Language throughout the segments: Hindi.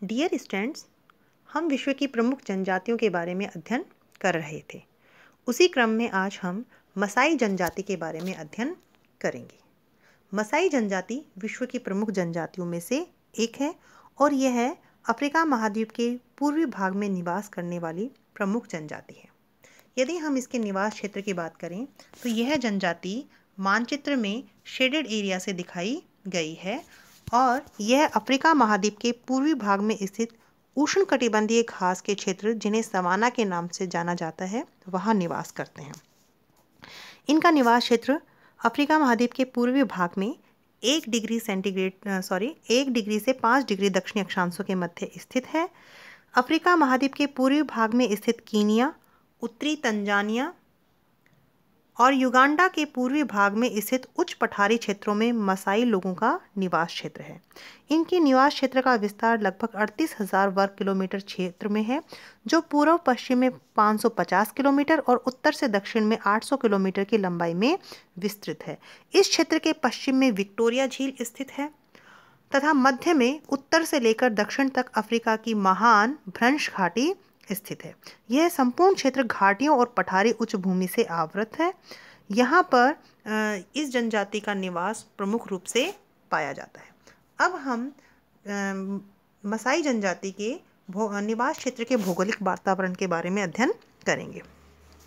डियर स्टूडेंट्स, हम विश्व की प्रमुख जनजातियों के बारे में अध्ययन कर रहे थे। उसी क्रम में आज हम मसाई जनजाति के बारे में अध्ययन करेंगे। मसाई जनजाति विश्व की प्रमुख जनजातियों में से एक है और यह अफ्रीका महाद्वीप के पूर्वी भाग में निवास करने वाली प्रमुख जनजाति है। यदि हम इसके निवास क्षेत्र की बात करें तो यह जनजाति मानचित्र में शेडेड एरिया से दिखाई गई है और यह अफ्रीका महाद्वीप के पूर्वी भाग में स्थित उष्णकटिबंधीय घास के क्षेत्र, जिन्हें सवाना के नाम से जाना जाता है, वहाँ निवास करते हैं। इनका निवास क्षेत्र अफ्रीका महाद्वीप के पूर्वी भाग में 1 डिग्री से 5 डिग्री दक्षिणी अक्षांशों के मध्य स्थित है। अफ्रीका महाद्वीप के पूर्वी भाग में स्थित कीनिया, उत्तरी तंजानिया और युगांडा के पूर्वी भाग में स्थित उच्च पठारी क्षेत्रों में मसाई लोगों का निवास क्षेत्र है। इनके निवास क्षेत्र का विस्तार लगभग 38,000 वर्ग किलोमीटर क्षेत्र में है, जो पूर्व पश्चिम में 550 किलोमीटर और उत्तर से दक्षिण में 800 किलोमीटर की लंबाई में विस्तृत है। इस क्षेत्र के पश्चिम में विक्टोरिया झील स्थित है तथा मध्य में उत्तर से लेकर दक्षिण तक अफ्रीका की महान भ्रंश घाटी स्थित है। यह संपूर्ण क्षेत्र घाटियों और पठारी उच्च भूमि से आवृत है। यहाँ पर इस जनजाति का निवास प्रमुख रूप से पाया जाता है। अब हम मसाई जनजाति के निवास क्षेत्र के भौगोलिक वातावरण के बारे में अध्ययन करेंगे।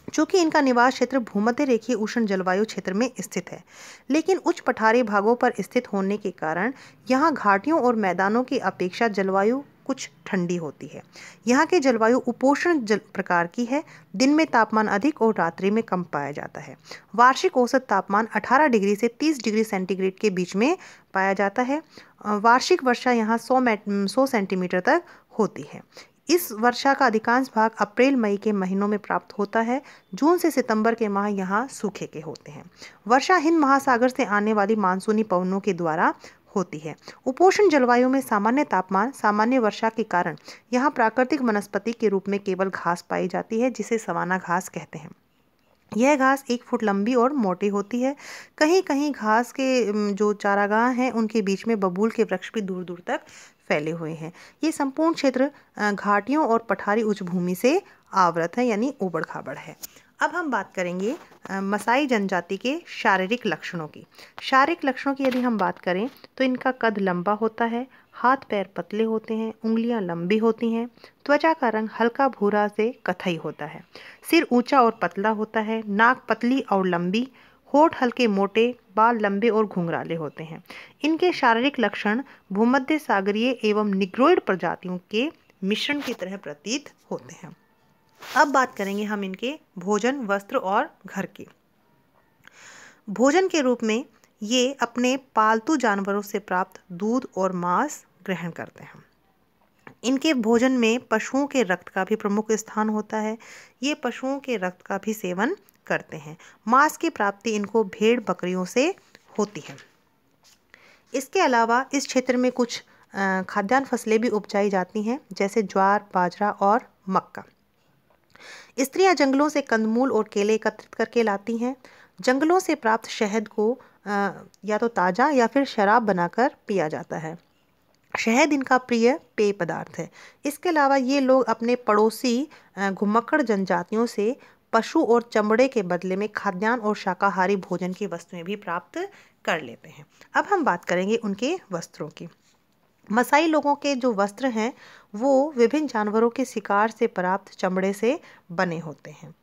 चूँकि इनका निवास क्षेत्र भूमध्य रेखीय उष्ण जलवायु क्षेत्र में स्थित है, लेकिन उच्च पठारी भागों पर स्थित होने के कारण यहाँ घाटियों और मैदानों की अपेक्षा जलवायु कुछ ठंडी होती है। यहाँ की जलवायु उपोष्ण प्रकार की है। दिन में तापमान अधिक और रात्रि में कम पाया जाता है। वार्षिक औसत तापमान 18 डिग्री से 30 डिग्री सेंटीग्रेड के बीच में पाया जाता है। वार्षिक वर्षा यहाँ 100 सेंटीमीटर तक होती है। इस वर्षा का अधिकांश भाग अप्रैल मई के महीनों में प्राप्त होता है। जून से सितंबर के माह यहाँ सूखे के होते हैं। वर्षा हिंद महासागर से आने वाली मानसूनी पवनों के द्वारा होती है। उपोष्ण जलवायु में सामान्य तापमान, सामान्य वर्षा के कारण यहाँ प्राकृतिक वनस्पति के रूप में केवल घास पाई जाती है, जिसे सवाना घास कहते हैं। यह घास 1 फुट लंबी और मोटी होती है। कहीं कहीं घास के जो चारागाह हैं, उनके बीच में बबूल के वृक्ष भी दूर दूर तक फैले हुए हैं। ये संपूर्ण क्षेत्र घाटियों और पठारी उच्च भूमि से आवृत है, यानी ऊबड़ खाबड़ है। अब हम बात करेंगे मसाई जनजाति के शारीरिक लक्षणों की। शारीरिक लक्षणों की यदि हम बात करें तो इनका कद लंबा होता है, हाथ पैर पतले होते हैं, उंगलियां लंबी होती हैं, त्वचा का रंग हल्का भूरा से कथई होता है, सिर ऊंचा और पतला होता है, नाक पतली और लंबी, होठ हल्के मोटे, बाल लंबे और घुंघराले होते हैं। इनके शारीरिक लक्षण भूमध्य सागरीय एवं निग्रोइड प्रजातियों के मिश्रण की तरह प्रतीत होते हैं। अब बात करेंगे हम इनके भोजन, वस्त्र और घर की। भोजन के रूप में ये अपने पालतू जानवरों से प्राप्त दूध और मांस ग्रहण करते हैं। इनके भोजन में पशुओं के रक्त का भी प्रमुख स्थान होता है। ये पशुओं के रक्त का भी सेवन करते हैं। मांस की प्राप्ति इनको भेड़ बकरियों से होती है। इसके अलावा इस क्षेत्र में कुछ खाद्यान्न फसलें भी उपजाई जाती हैं, जैसे ज्वार, बाजरा और मक्का। स्त्रियां जंगलों से कंदमूल और केले एकत्रित करके लाती हैं। जंगलों से प्राप्त शहद को या तो ताज़ा या फिर शराब बनाकर पिया जाता है। शहद इनका प्रिय पेय पदार्थ है। इसके अलावा ये लोग अपने पड़ोसी घुमक्कड़ जनजातियों से पशु और चमड़े के बदले में खाद्यान्न और शाकाहारी भोजन की वस्तुएं भी प्राप्त कर लेते हैं। अब हम बात करेंगे उनके वस्त्रों की। मसाई लोगों के जो वस्त्र हैं वो विभिन्न जानवरों के शिकार से प्राप्त चमड़े से बने होते हैं।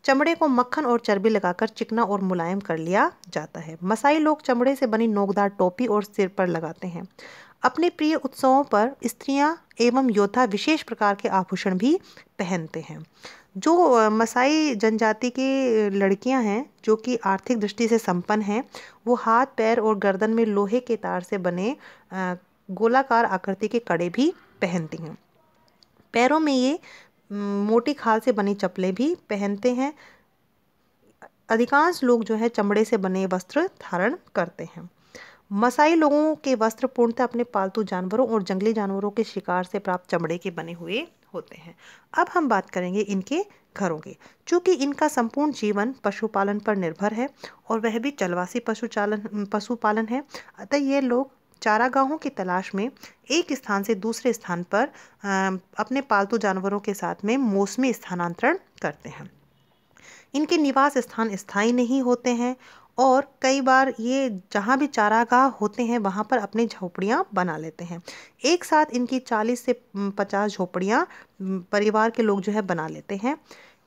चमड़े को मक्खन और चर्बी लगाकर चिकना और मुलायम कर लिया जाता है। मसाई लोग चमड़े से बनी नोकदार टोपी और सिर पर लगाते हैं। अपने प्रिय उत्सवों पर स्त्रियां एवं योद्धा विशेष प्रकार के आभूषण भी पहनते हैं। जो मसाई जनजाति की लड़कियां हैं, जो कि आर्थिक दृष्टि से संपन्न हैं, वो हाथ, पैर और गर्दन में लोहे के तार से बने गोलाकार आकृति के कड़े भी पहनती हैं। पैरों में ये मोटी खाल से बनी चप्पलें भी पहनते हैं। अधिकांश लोग जो है चमड़े से बने वस्त्र धारण करते हैं। मसाई लोगों के वस्त्र पूर्णतः अपने पालतू जानवरों और जंगली जानवरों के शिकार से प्राप्त चमड़े के बने हुए होते हैं। अब हम बात करेंगे इनके घरों की। चूँकि इनका संपूर्ण जीवन पशुपालन पर निर्भर है और वह भी चलवासी पशुपालन है, अतः ये लोग चारागाहों की तलाश में एक स्थान से दूसरे स्थान पर अपने पालतू जानवरों के साथ में मौसमी स्थानांतरण करते हैं। इनके निवास स्थान स्थायी नहीं होते हैं और कई बार ये जहाँ भी चारागाह होते हैं वहाँ पर अपनी झोपड़ियाँ बना लेते हैं। एक साथ इनकी 40 से 50 झोपड़ियाँ परिवार के लोग जो है बना लेते हैं।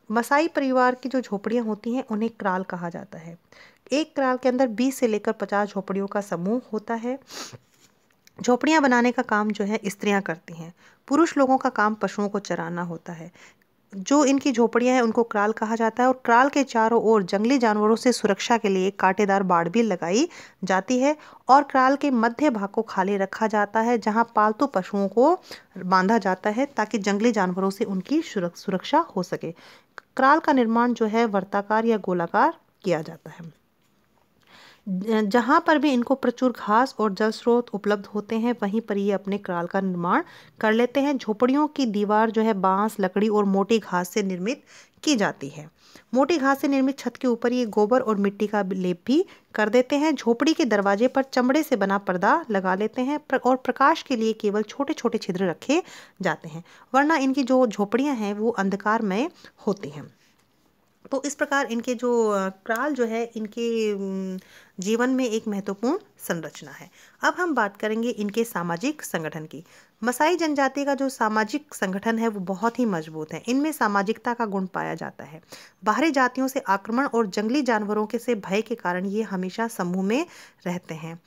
मसाई परिवार की जो झोपड़ियाँ होती हैं उन्हें क्राल कहा जाता है। एक क्राल के अंदर 20 से लेकर 50 झोपड़ियों का समूह होता है। झोपड़ियाँ बनाने का काम जो है स्त्रियाँ करती हैं। पुरुष लोगों का काम पशुओं को चराना होता है। जो इनकी झोपड़ियाँ हैं उनको क्राल कहा जाता है और क्राल के चारों ओर जंगली जानवरों से सुरक्षा के लिए कांटेदार बाड़ भी लगाई जाती है और क्राल के मध्य भाग को खाली रखा जाता है जहां पालतू पशुओं को बांधा जाता है ताकि जंगली जानवरों से उनकी सुरक्षा हो सके। क्राल का निर्माण जो है वर्ताकार या गोलाकार किया जाता है। जहाँ पर भी इनको प्रचुर घास और जल स्रोत उपलब्ध होते हैं वहीं पर ये अपने क्राल का निर्माण कर लेते हैं। झोपड़ियों की दीवार जो है बांस, लकड़ी और मोटी घास से निर्मित की जाती है। मोटी घास से निर्मित छत के ऊपर ये गोबर और मिट्टी का लेप भी कर देते हैं। झोपड़ी के दरवाजे पर चमड़े से बना पर्दा लगा लेते हैं और प्रकाश के लिए केवल छोटे छोटे छिद्र रखे जाते हैं, वरना इनकी जो झोपड़ियाँ हैं वो अंधकारमय होती हैं। तो इस प्रकार इनके जो क्राल जो है इनके जीवन में एक महत्वपूर्ण संरचना है। अब हम बात करेंगे इनके सामाजिक संगठन की। मसाई जनजाति का जो सामाजिक संगठन है वो बहुत ही मजबूत है। इनमें सामाजिकता का गुण पाया जाता है। बाहरी जातियों से आक्रमण और जंगली जानवरों के से भय के कारण ये हमेशा समूह में रहते हैं।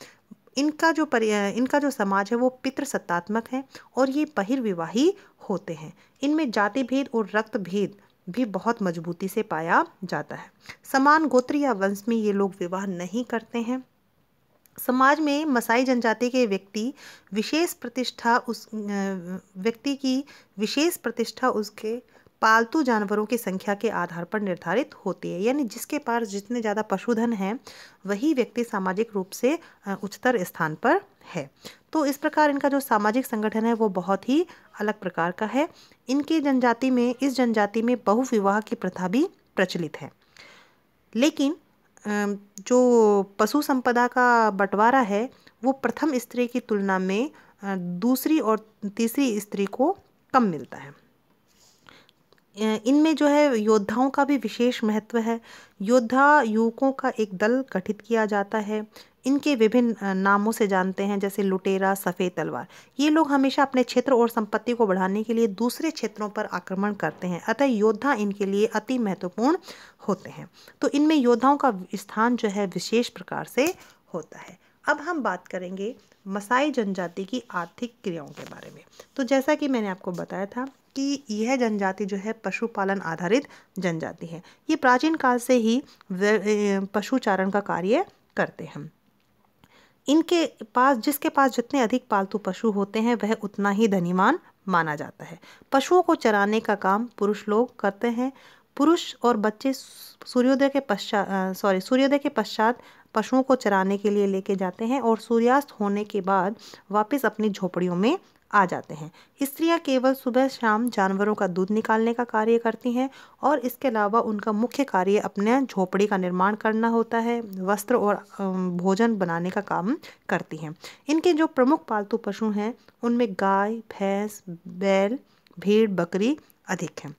इनका जो समाज है वो पितृसत्तात्मक है और ये बहिर्विवाही होते हैं। इनमें जाति भेद और रक्त भेद भी बहुत मजबूती से पाया जाता है। समान गोत्र या वंश में ये लोग विवाह नहीं करते हैं। समाज में मसाई जनजाति के व्यक्ति की विशेष प्रतिष्ठा उसके पालतू जानवरों की संख्या के आधार पर निर्धारित होती है। यानी जिसके पास जितने ज़्यादा पशुधन हैं वही व्यक्ति सामाजिक रूप से उच्चतर स्थान पर है। तो इस प्रकार इनका जो सामाजिक संगठन है वो बहुत ही अलग प्रकार का है। इस जनजाति में बहुविवाह की प्रथा भी प्रचलित है। लेकिन जो पशु संपदा का बंटवारा है वो प्रथम स्त्री की तुलना में दूसरी और तीसरी स्त्री को कम मिलता है। इनमें जो है योद्धाओं का भी विशेष महत्व है। योद्धा युवकों का एक दल गठित किया जाता है। इनके विभिन्न नामों से जानते हैं, जैसे लुटेरा, सफ़ेद तलवार। ये लोग हमेशा अपने क्षेत्र और संपत्ति को बढ़ाने के लिए दूसरे क्षेत्रों पर आक्रमण करते हैं, अतः योद्धा इनके लिए अति महत्वपूर्ण होते हैं। तो इनमें योद्धाओं का स्थान जो है विशेष प्रकार से होता है। अब हम बात करेंगे मसाई जनजाति की आर्थिक क्रियाओं के बारे में। तो जैसा कि मैंने आपको बताया था कि यह जनजाति जो है पशुपालन आधारित जनजाति है। ये प्राचीन काल से ही पशुचारण का कार्य करते हैं। जिसके पास जितने अधिक पालतू पशु होते हैं वह उतना ही धनीवान माना जाता है। पशुओं को चराने का काम पुरुष लोग करते हैं। पुरुष और बच्चे सूर्योदय के पश्चात पशुओं को चराने के लिए लेके जाते हैं और सूर्यास्त होने के बाद वापस अपनी झोपड़ियों में आ जाते हैं। स्त्रियां केवल सुबह शाम जानवरों का दूध निकालने का कार्य करती हैं और इसके अलावा उनका मुख्य कार्य अपने झोपड़ी का निर्माण करना होता है। वस्त्र और भोजन बनाने का काम करती हैं। इनके जो प्रमुख पालतू पशु हैं उनमें गाय, भैंस, बैल, भेड़, बकरी अधिक हैं।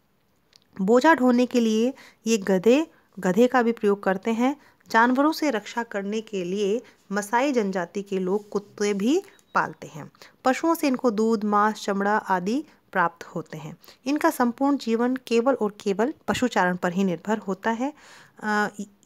बोझा ढोने के लिए ये गधे का भी प्रयोग करते हैं। जानवरों से रक्षा करने के लिए मसाई जनजाति के लोग कुत्ते भी पालते हैं। पशुओं से इनको दूध, मांस, चमड़ा आदि प्राप्त होते हैं। इनका संपूर्ण जीवन केवल और केवल पशुचारण पर ही निर्भर होता है।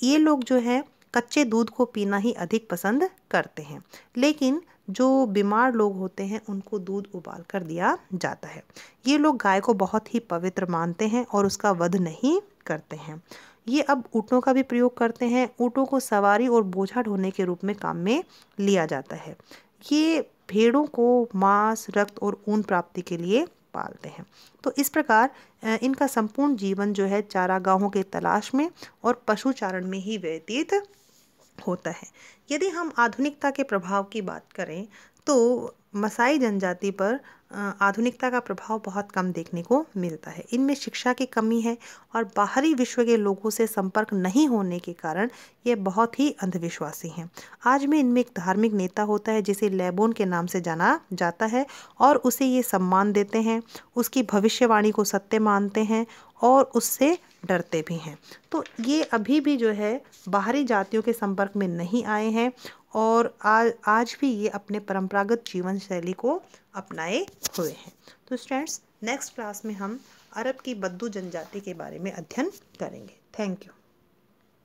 ये लोग जो है कच्चे दूध को पीना ही अधिक पसंद करते हैं, लेकिन जो बीमार लोग होते हैं उनको दूध उबाल कर दिया जाता है। ये लोग गाय को बहुत ही पवित्र मानते हैं और उसका वध नहीं करते हैं। ये अब ऊँटों का भी प्रयोग करते हैं। ऊँटों को सवारी और बोझा ढोने के रूप में काम में लिया जाता है। ये भेड़ों को मांस, रक्त और ऊन प्राप्ति के लिए पालते हैं। तो इस प्रकार इनका संपूर्ण जीवन जो है चारागाहों के तलाश में और पशुचारण में ही व्यतीत होता है। यदि हम आधुनिकता के प्रभाव की बात करें तो मसाई जनजाति पर आधुनिकता का प्रभाव बहुत कम देखने को मिलता है। इनमें शिक्षा की कमी है और बाहरी विश्व के लोगों से संपर्क नहीं होने के कारण ये बहुत ही अंधविश्वासी हैं। आज भी इनमें एक धार्मिक नेता होता है जिसे लेबोन के नाम से जाना जाता है और उसे ये सम्मान देते हैं, उसकी भविष्यवाणी को सत्य मानते हैं और उससे डरते भी हैं। तो ये अभी भी जो है बाहरी जातियों के संपर्क में नहीं आए हैं और आज भी ये अपने परंपरागत जीवन शैली को अपनाए हुए हैं। तो स्टूडेंट्स, नेक्स्ट क्लास में हम अरब की बद्दू जनजाति के बारे में अध्ययन करेंगे। Thank you.